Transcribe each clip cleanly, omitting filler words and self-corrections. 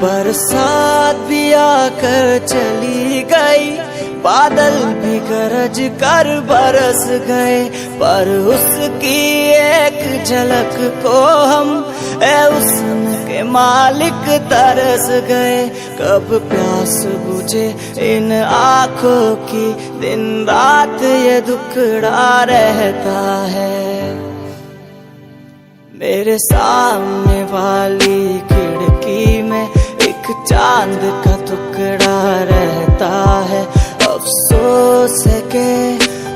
बरसात भी आकर चली गई, बादल भी गरज कर बरस गए, पर उसकी एक झलक को हम हुस्न के मालिक तरस गए। कब प्यास बुझे इन आँखों की, दिन रात ये दुखड़ा रहता है। मेरे सामने वाली खिड़की में एक चांद का टुकड़ा रहता है, अफसोस है कि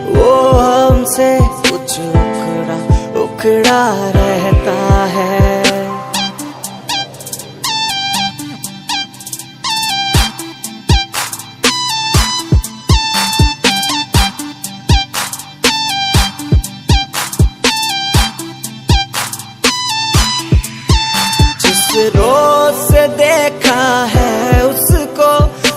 वो हमसे कुछ उखड़ा रहता है। रोज से देखा है उसको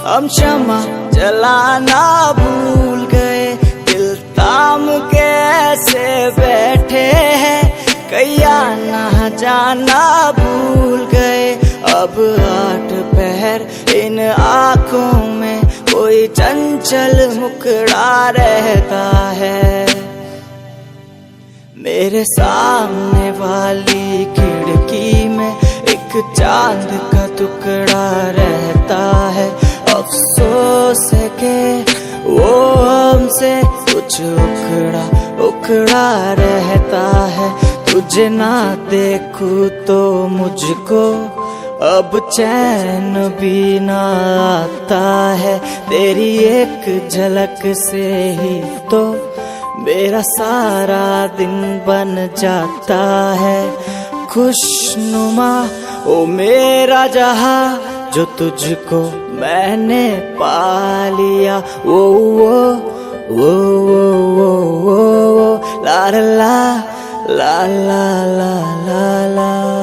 हम क्षमा जलाना भूल गए, दिल ताम के ऐसे बैठे हैं कैया ना जाना भूल गए। अब 8 पहर इन आँखों में कोई चंचल मुखड़ा रहता है। मेरे सामने वाली खिड़की में एक चांद का टुकड़ा रहता है, अफसोस है कि वो हमसे कुछ उखड़ा रहता है। तुझे ना देखूं तो मुझको अब चैन भी ना आता है, तेरी एक झलक से ही तो मेरा सारा दिन बन जाता है। खुशनुमा ओ मेरा जहां जो तुझको मैंने पा लिया, वो ला ला ला ला ला ला ला।